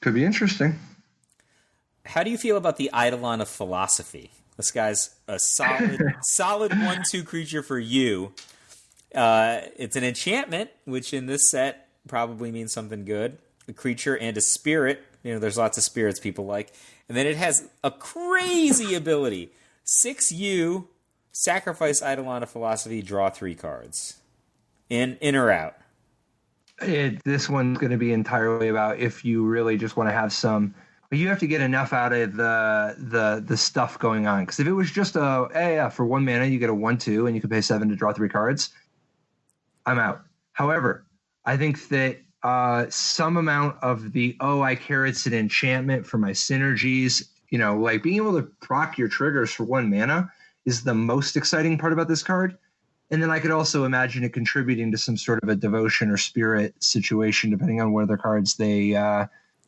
Could be interesting. How do you feel about the Eidolon of Philosophy? This guy's a solid 1/2 creature for you. It's an enchantment, which in this set probably means something good. A creature and a spirit. There's lots of spirits people like. And then it has a crazy ability. 6U, sacrifice Eidolon of Philosophy, draw 3 cards. In or out? This one's going to be entirely about if you really just want to have some. But you have to get enough out of the stuff going on. Because if it was just for 1 mana, you get a 1/2, and you can pay 7 to draw 3 cards, I'm out. However, I think that some amount of I care it's an enchantment for my synergies, like being able to proc your triggers for 1 mana is the most exciting part about this card. And then I could also imagine it contributing to some sort of a devotion or spirit situation, depending on what other cards they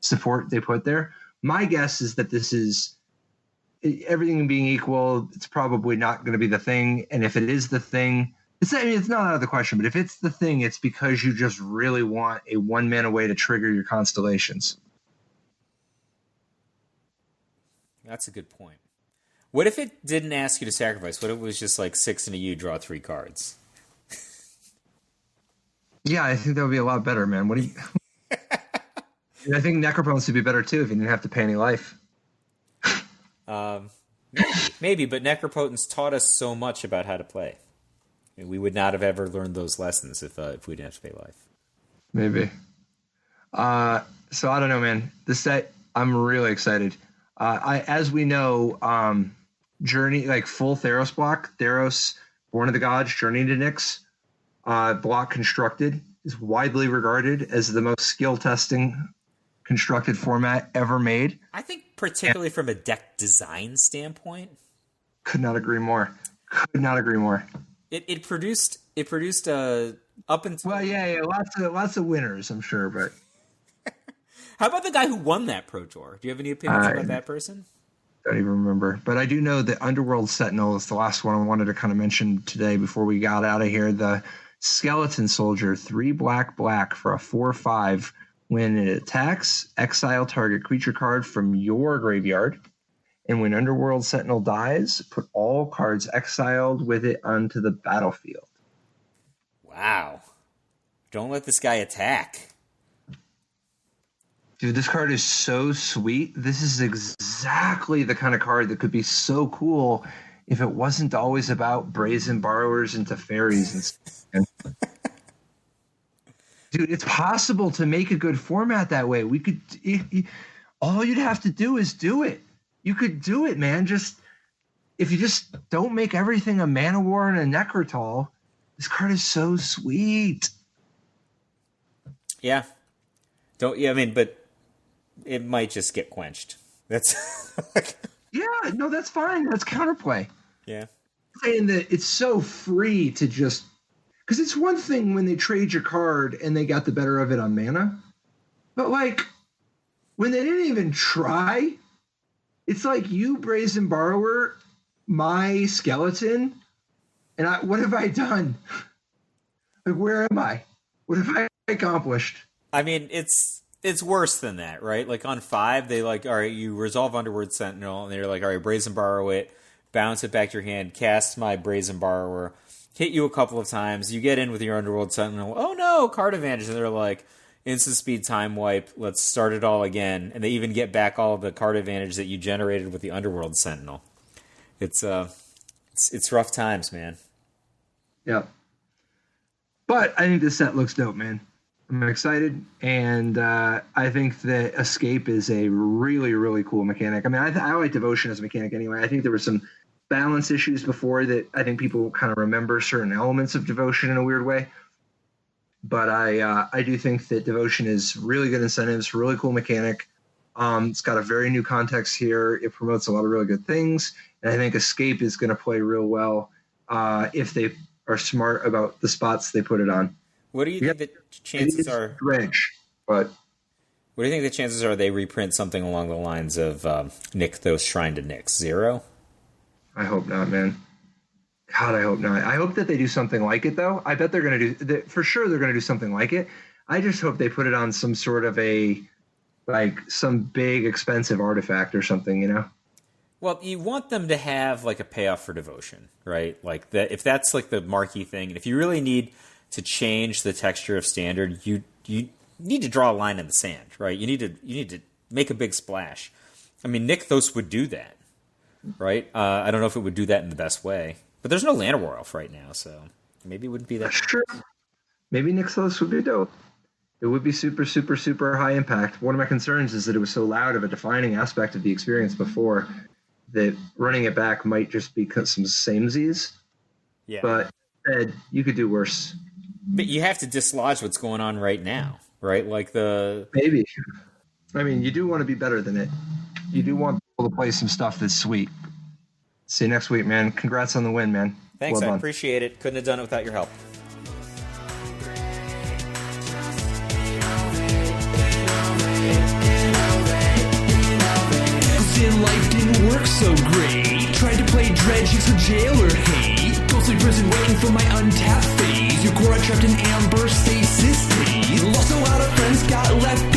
support they put there. My guess is that this is, everything being equal, it's probably not going to be the thing. And if it is the thing, it's not out of the question, but if it's the thing, it's because you just really want a 1 mana way to trigger your constellations. That's a good point. What if it didn't ask you to sacrifice? What if it was just like 6 and a U, draw 3 cards? Yeah, I think that would be a lot better, man. What do you... I think Necropotence would be better too if you didn't have to pay any life. Maybe, but Necropotence taught us so much about how to play. We would not have ever learned those lessons if we didn't have to pay life. Maybe. So I don't know, man. This set, I'm really excited. As we know, Journey, like full Theros block, Theros, Born of the Gods, Journey to Nyx, block constructed is widely regarded as the most skill testing constructed format ever made. I think particularly from a deck design standpoint. Could not agree more. It produced up until lots of winners, I'm sure, but how about the guy who won that Pro Tour? Do you have any opinions about that person? Don't even remember, but I do know that Underworld Sentinel is the last one I wanted to kind of mention today before we got out of here. The Skeleton Soldier, 3 black for a 4/5. When it attacks, exile target creature card from your graveyard. And when Underworld Sentinel dies, put all cards exiled with it onto the battlefield. Wow. Don't let this guy attack. Dude, this card is so sweet. This is exactly the kind of card that could be so cool if it wasn't always about Brazen Borrowers into Fairies. Dude, it's possible to make a good format that way. We could, all you'd have to do is do it. You could do it, man. If you just don't make everything a Mana War and a Necrotal, this card is so sweet. Yeah. But it might just get quenched. That's yeah, no, that's fine. That's counterplay. Yeah. Saying that it's so free to just, because it's one thing when they trade your card and they got the better of it on mana, but like when they didn't even try, it's like you Brazen Borrower, my skeleton, and what have I done? Like, where am I? What have I accomplished? I mean, it's worse than that, right? Like on 5, they like, all right, you resolve Underworld Sentinel, and they're like, all right, Brazen Borrow it, bounce it back to your hand, cast my Brazen Borrower, hit you a couple of times, you get in with your Underworld Sentinel, oh no, card advantage, and they're like, instant speed time wipe, let's start it all again, and they even get back all of the card advantage that you generated with the Underworld Sentinel. It's rough times, man. Yeah. But I think this set looks dope, man. I'm excited, and I think that Escape is a really, really cool mechanic. I mean, I like Devotion as a mechanic anyway. I think there were some balance issues before that I think people kind of remember certain elements of Devotion in a weird way. But I do think that Devotion is really good incentives, really cool mechanic. It's got a very new context here. It promotes a lot of really good things. And I think Escape is going to play real well if they are smart about the spots they put it on. What do you think the chances are? Dredge, but what do you think the chances are they reprint something along the lines of Nykthos Shrine to Nyx? 0? I hope not, man. God, I hope not. I hope that they do something like it, though. I bet they're going to do, for sure they're going to do something like it. I just hope they put it on some sort of some big expensive artifact or something, you know? Well, you want them to have like a payoff for Devotion, right? Like that, if that's like the marquee thing, and if you really need to change the texture of Standard, you need to draw a line in the sand, right? You need to make a big splash. I mean, Nykthos would do that, right? I don't know if it would do that in the best way, but there's no Llanowar Elf right now, so maybe it wouldn't be that. Sure. Maybe Nykthos would be dope. It would be super, super, super high impact. One of my concerns is that it was so loud of a defining aspect of the experience before that running it back might just be some samesies. Yeah. But Ed, you could do worse. But you have to dislodge what's going on right now, right? Like Maybe. I mean, you do want to be better than it. You do want people to play some stuff that's sweet. See you next week, man. Congrats on the win, man. Thanks, well I done. appreciate it. Couldn't have done it without your help. Life didn't work so great. Tried to play Dredge, it's a jailer hate. Ghostly prison waiting for my untapped phase. Your core trapped in amber stasis days. Lost a lot of friends, got left